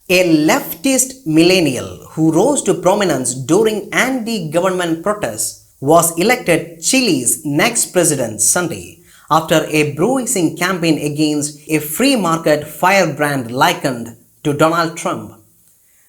A leftist millennial who rose to prominence during anti-government protests was elected Chile's next president Sunday after a bruising campaign against a free market firebrand likened to Donald Trump.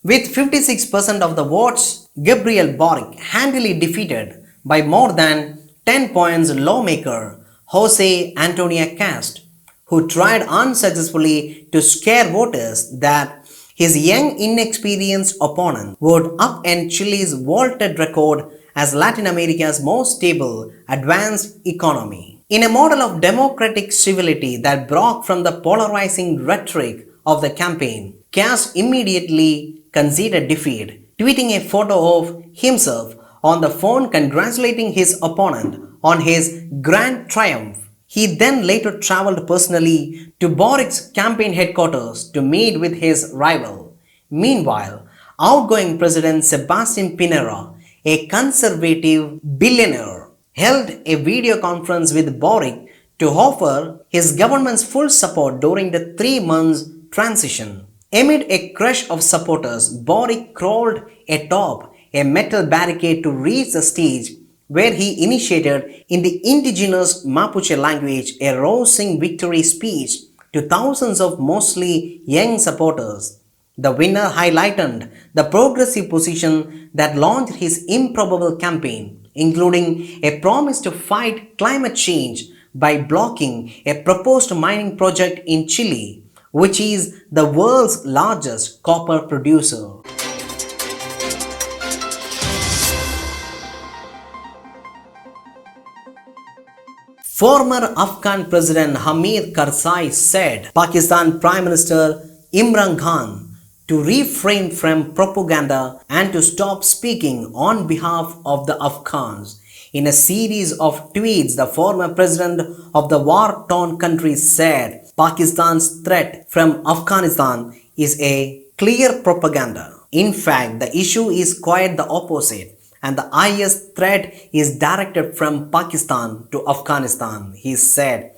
With 56% of the votes, Gabriel Boric handily defeated by more than 10 points lawmaker Jose Antonio Cast, who tried unsuccessfully to scare voters that his young, inexperienced opponent would upend Chile's vaulted record as Latin America's most stable, advanced economy. In a model of democratic civility that broke from the polarizing rhetoric of the campaign, Cast immediately conceded defeat, tweeting a photo of himself on the phone congratulating his opponent on his grand triumph. He then later traveled personally to Boric's campaign headquarters to meet with his rival. Meanwhile, outgoing President Sebastián Pinera, a conservative billionaire, held a video conference with Boric to offer his government's full support during the 3 months transition. Amid a crush of supporters, Boric crawled atop a metal barricade to reach the stage, where he initiated in the indigenous Mapuche language a rousing victory speech to thousands of mostly young supporters. The winner highlighted the progressive position that launched his improbable campaign, including a promise to fight climate change by blocking a proposed mining project in Chile, which is the world's largest copper producer. Former Afghan President Hamid Karzai said Pakistan Prime Minister Imran Khan to refrain from propaganda and to stop speaking on behalf of the Afghans. In a series of tweets, the former president of the war-torn country said Pakistan's threat from Afghanistan is a clear propaganda. In fact, the issue is quite the opposite, and the highest threat is directed from Pakistan to Afghanistan, he said.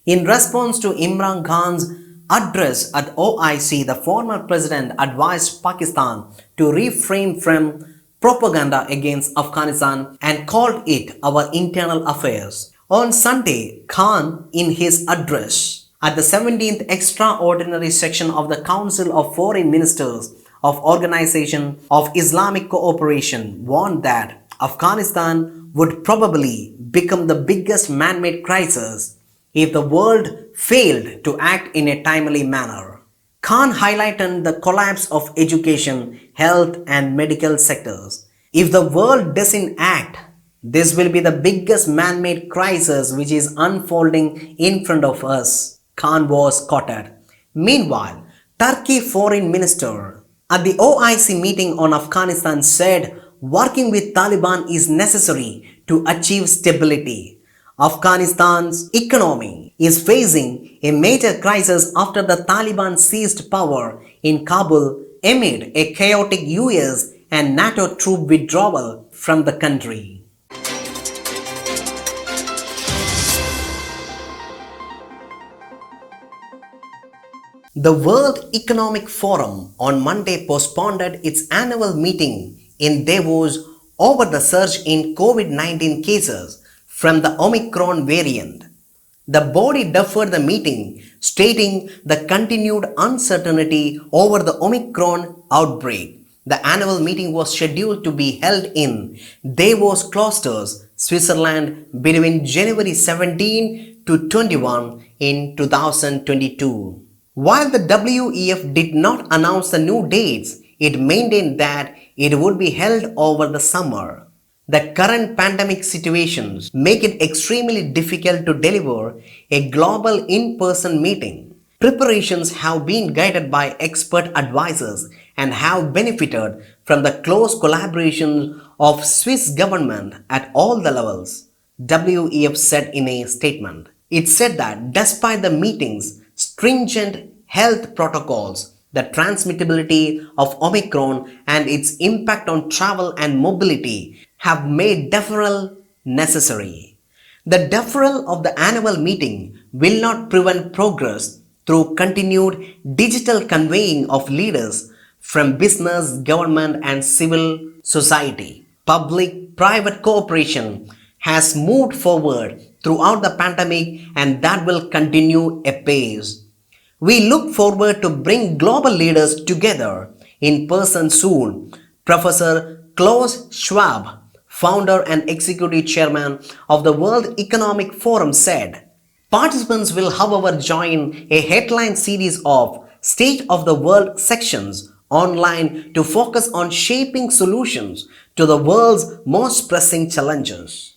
In response to Imran Khan's address at OIC, the former president advised Pakistan to refrain from propaganda against Afghanistan and called it our internal affairs. On Sunday, Khan, in his address at the 17th extraordinary session of the Council of Foreign Ministers of Organization of Islamic Cooperation, warned that Afghanistan would probably become the biggest man-made crisis if the world failed to act in a timely manner. Khan highlighted the collapse of education, health and medical sectors. If the world doesn't act, this will be the biggest man-made crisis which is unfolding in front of us, Khan was quoted. Meanwhile, Turkey Foreign Minister at the OIC meeting on Afghanistan said working with Taliban is necessary to achieve stability. Afghanistan's economy is facing a major crisis after the Taliban seized power in Kabul amid a chaotic US and NATO troop withdrawal from the country. The World Economic Forum on Monday postponed its annual meeting in Davos over the surge in COVID-19 cases from the Omicron variant. The body deferred the meeting, stating the continued uncertainty over the Omicron outbreak. The annual meeting was scheduled to be held in Davos Cloisters, Switzerland between January 17 to 21 in 2022. While the WEF did not announce the new dates, it maintained that it would be held over the summer. The current pandemic situations make it extremely difficult to deliver a global in-person meeting. Preparations have been guided by expert advisors and have benefited from the close collaboration of Swiss government at all the levels, WEF said in a statement. It said that despite the meeting's stringent health protocols, the transmissibility of Omicron and its impact on travel and mobility have made deferral necessary. The deferral of the annual meeting will not prevent progress through continued digital conveying of leaders from business, government, and civil society. Public-private cooperation has moved forward throughout the pandemic, and that will continue apace. We look forward to bring global leaders together in person soon, Professor Klaus Schwab, founder and executive chairman of the World Economic Forum, said. Participants will, however, join a headline series of State of the World sections online to focus on shaping solutions to the world's most pressing challenges.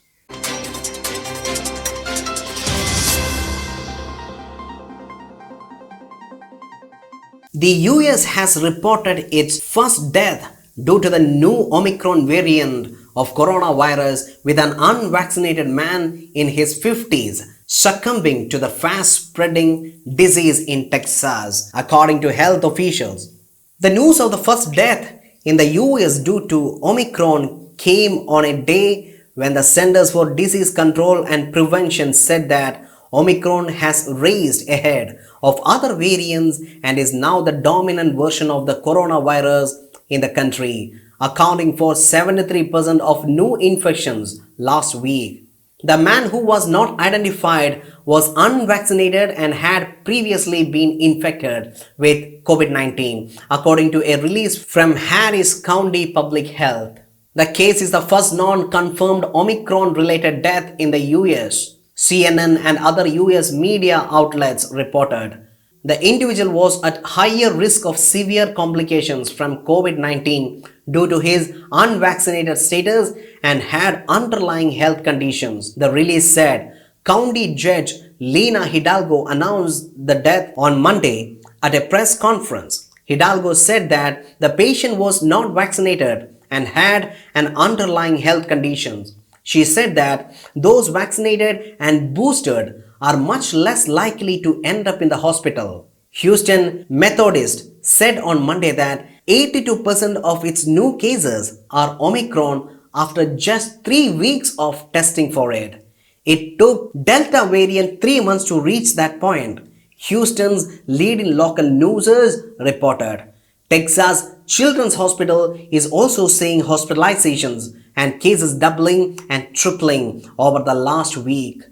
The US has reported its first death due to the new Omicron variant of coronavirus, with an unvaccinated man in his 50s succumbing to the fast-spreading disease in Texas, according to health officials. The news of the first death in the US due to Omicron came on a day when the Centers for Disease Control and Prevention said that Omicron has raced ahead of other variants and is now the dominant version of the coronavirus in the country, accounting for 73% of new infections last week. The man who was not identified was unvaccinated and had previously been infected with COVID-19, according to a release from Harris County Public Health. The case is the first non-confirmed Omicron-related death in the US. CNN and other US media outlets reported. The individual was at higher risk of severe complications from COVID-19 due to his unvaccinated status and had underlying health conditions, the release said. County Judge Lena Hidalgo announced the death on Monday at a press conference. Hidalgo said that the patient was not vaccinated and had an underlying health conditions. She said that those vaccinated and boosted are much less likely to end up in the hospital. Houston Methodist said on Monday that 82% of its new cases are Omicron after just 3 weeks of testing for it. It took Delta variant 3 months to reach that point, Houston's leading local newsers reported. Texas Children's Hospital is also seeing hospitalizations and cases doubling and tripling over the last week.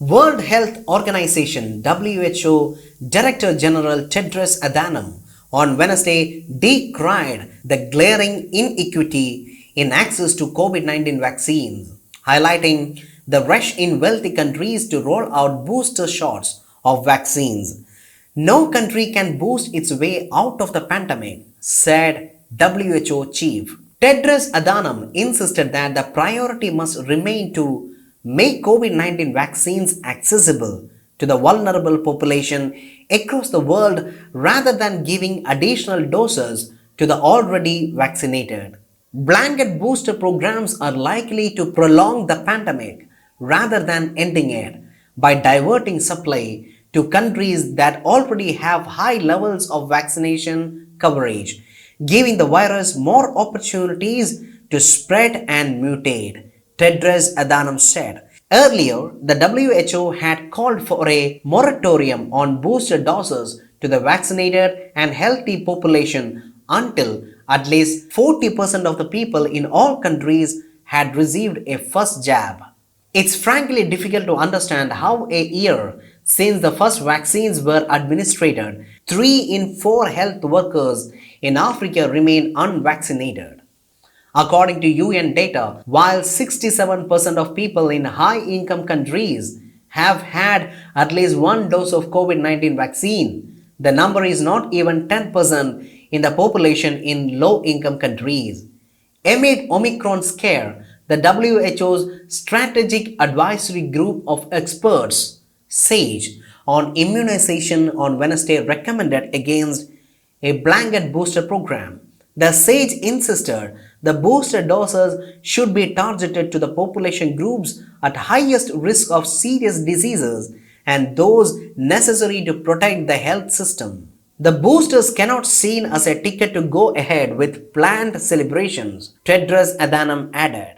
World Health Organization (WHO) Director General Tedros Adhanom on Wednesday decried the glaring inequity in access to COVID-19 vaccines, highlighting the rush in wealthy countries to roll out booster shots of vaccines. No country can boost its way out of the pandemic, said WHO chief. Tedros Adhanom insisted that the priority must remain to make COVID-19 vaccines accessible to the vulnerable population across the world rather than giving additional doses to the already vaccinated. Blanket booster programs are likely to prolong the pandemic rather than ending it by diverting supply to countries that already have high levels of vaccination coverage, giving the virus more opportunities to spread and mutate, Tedros Adhanom said. Earlier, the WHO had called for a moratorium on booster doses to the vaccinated and healthy population until at least 40% of the people in all countries had received a first jab. It's frankly difficult to understand how a year since the first vaccines were administered, 3 in 4 health workers in Africa remain unvaccinated. According to UN data, while 67% of people in high income countries have had at least one dose of COVID 19 vaccine, the number is not even 10% in the population in low income countries. Amid Omicron scare, the WHO's Strategic Advisory Group of Experts, SAGE, on immunization on Wednesday recommended against a blanket booster program. The SAGE insisted the booster doses should be targeted to the population groups at highest risk of serious diseases and those necessary to protect the health system. The boosters cannot seen as a ticket to go ahead with planned celebrations, Tedros Adhanom added.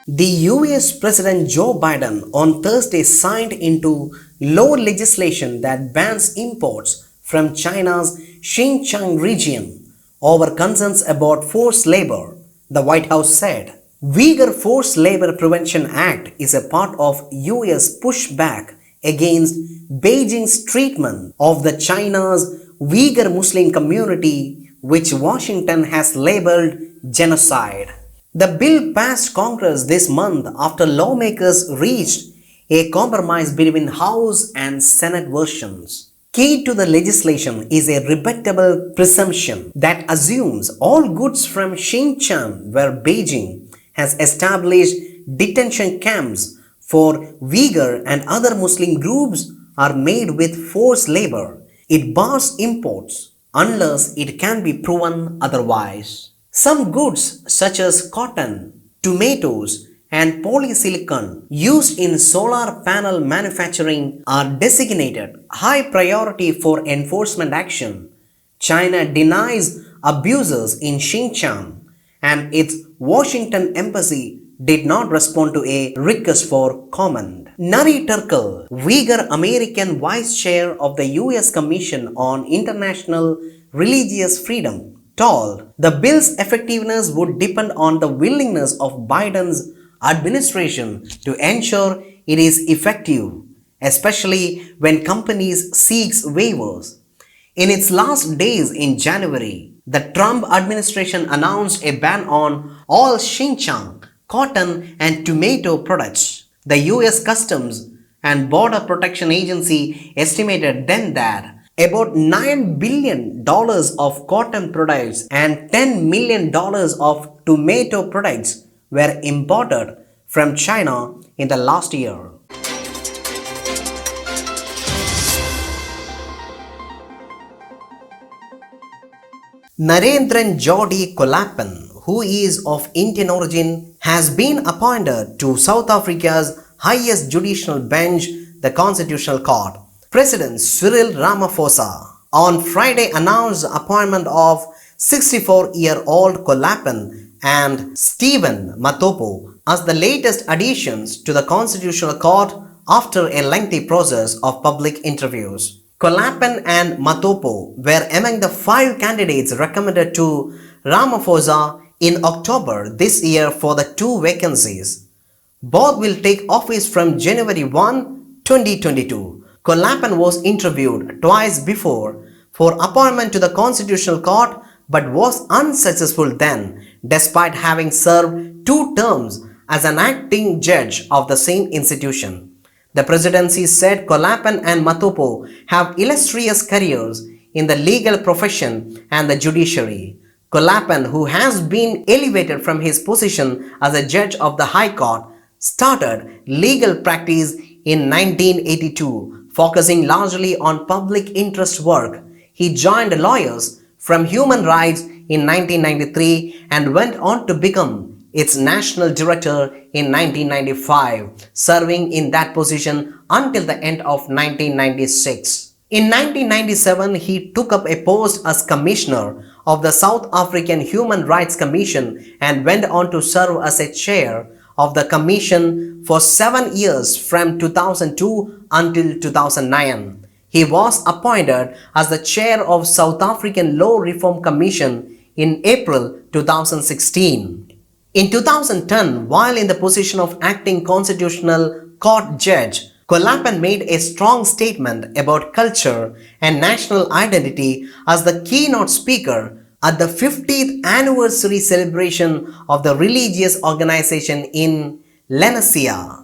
The US President Joe Biden on Thursday signed into law legislation that bans imports from China's Xinjiang region over concerns about forced labor, the White House said. Uyghur Forced Labor Prevention Act is a part of US pushback against Beijing's treatment of the China's Uyghur Muslim community, which Washington has labeled genocide. The bill passed Congress this month after lawmakers reached a compromise between House and Senate versions. Key to the legislation is a rebuttable presumption that assumes all goods from Xinjiang, where Beijing has established detention camps for Uyghur and other Muslim groups, are made with forced labor. It bars imports unless it can be proven otherwise. Some goods such as cotton, tomatoes, and polysilicon used in solar panel manufacturing are designated high priority for enforcement action. China denies abuses in Xinjiang, and its Washington embassy did not respond to a request for comment. Nari Turkle, Uyghur American Vice Chair of the US Commission on International Religious Freedom, told the bill's effectiveness would depend on the willingness of Biden's administration to ensure it is effective, especially when companies seek waivers. In its last days in January, the Trump administration announced a ban on all Xinjiang, cotton, and tomato products. The US Customs and Border Protection Agency estimated then that about $9 billion of cotton products and $10 million of tomato products were imported from China in the last year. Narendran Jodi Kolapan, who is of Indian origin, has been appointed to South Africa's highest judicial bench, the Constitutional Court. President Cyril Ramaphosa on Friday announced the appointment of 64-year-old Kolapan and Stephen Matopo as the latest additions to the Constitutional Court after a lengthy process of public interviews. Kolapan and Matopo were among the 5 candidates recommended to Ramaphosa in October this year for the 2 vacancies. Both will take office from January 1, 2022. Kolapan was interviewed twice before for appointment to the Constitutional Court but was unsuccessful then, despite having served 2 terms as an acting judge of the same institution. The presidency said Kolapan and Matopo have illustrious careers in the legal profession and the judiciary. Kolapan, who has been elevated from his position as a judge of the High Court, started legal practice in 1982. Focusing largely on public interest work. He joined lawyers from Human Rights in 1993 and went on to become its national director in 1995, serving in that position until the end of 1996. In 1997, he took up a post as commissioner of the South African Human Rights Commission and went on to serve as a chair of the commission for 7 years from 2002 until 2009. He was appointed as the chair of South African Law Reform Commission in April 2016. In 2010, while in the position of acting constitutional court judge, Kolapan made a strong statement about culture and national identity as the keynote speaker at the 50th anniversary celebration of the religious organization in Lenasia.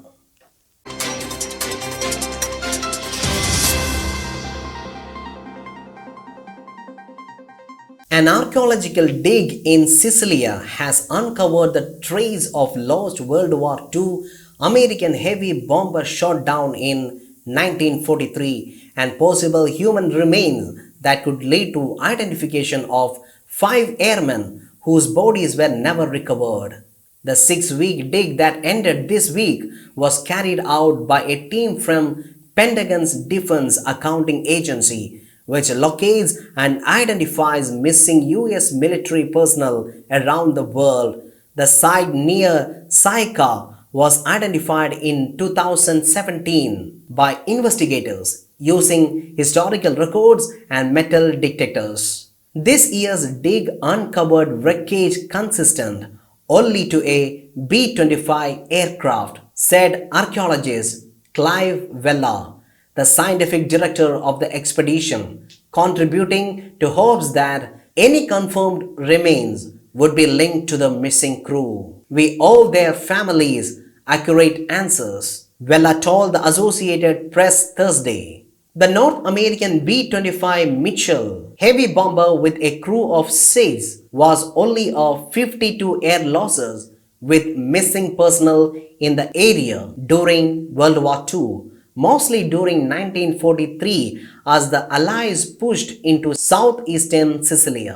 An archaeological dig in Sicily has uncovered the trace of lost World War II American heavy bomber shot down in 1943 and possible human remains that could lead to identification of 5 airmen whose bodies were never recovered. The 6-week dig that ended this week was carried out by a team from Pentagon's Defense Accounting Agency, which locates and identifies missing US military personnel around the world. The site near Saika was identified in 2017 by investigators using historical records and metal detectors. This year's dig uncovered wreckage consistent only to a B-25 aircraft, said archaeologist Clive Vella, the scientific director of the expedition, contributing to hopes that any confirmed remains would be linked to the missing crew. We owe their families accurate answers, Vella told the Associated Press Thursday. The North American B-25 Mitchell heavy bomber with a crew of 6 was only of 52 air losses with missing personnel in the area during World War II, mostly during 1943 as the Allies pushed into southeastern Sicily.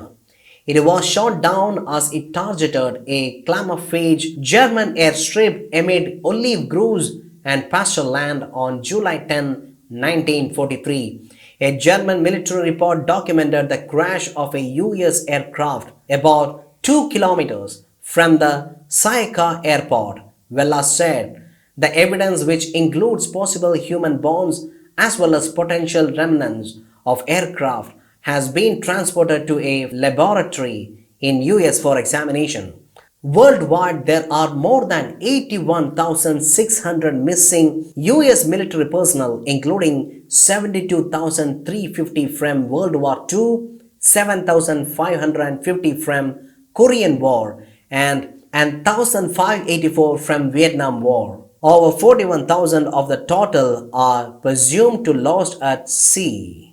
It was shot down as it targeted a camouflage German airstrip amid olive groves and pasture land on July 10, 1943. A German military report documented the crash of a US aircraft about 2 kilometers from the Saika airport, Vella said. The evidence, which includes possible human bones as well as potential remnants of aircraft, has been transported to a laboratory in US for examination. Worldwide, there are more than 81,600 missing US military personnel, including 72,350 from World War II, 7,550 from Korean War, and 1,584 from Vietnam War. Over 41,000 of the total are presumed to lost at sea.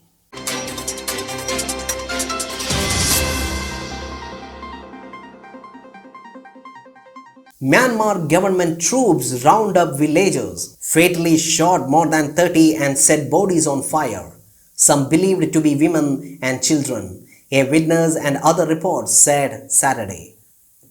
Myanmar government troops round up villagers, fatally shot more than 30 and set bodies on fire, some believed to be women and children, a witness and other reports said Saturday.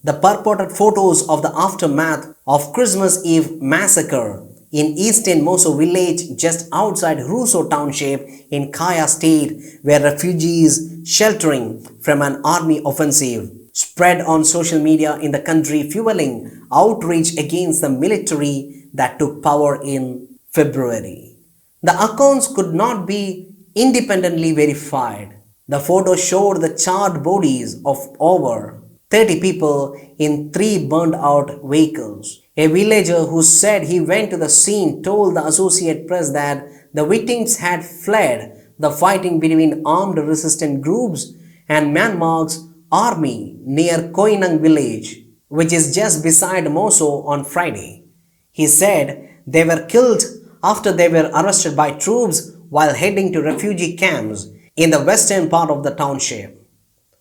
The purported photos of the aftermath of Christmas Eve massacre in eastern Moso village just outside Russo township in Kaya state, where refugees sheltering from an army offensive spread on social media in the country, fueling outrage against the military that took power in February. The accounts could not be independently verified. The photo showed the charred bodies of over 30 people in 3 burned out vehicles. A villager who said he went to the scene told the Associated Press that the victims had fled the fighting between armed resistance groups and Myanmar's army near Koinang village, which is just beside Moso, on Friday. He said they were killed after they were arrested by troops while heading to refugee camps in the western part of the township.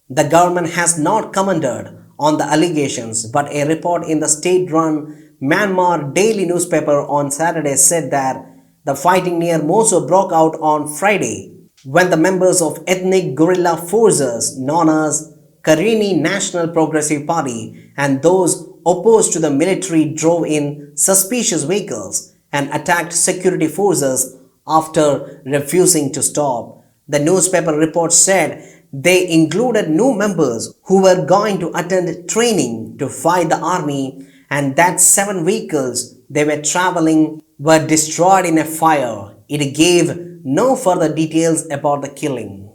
The government has not commented on the allegations, but a report in the state-run Myanmar daily newspaper on Saturday said that the fighting near Moso broke out on Friday when the members of ethnic guerrilla forces known as Karenni National Progressive Party and those opposed to the military drove in suspicious vehicles and attacked security forces after refusing to stop. The newspaper report said they included new members who were going to attend training to fight the army and that 7 vehicles they were traveling were destroyed in a fire. It gave no further details about the killing.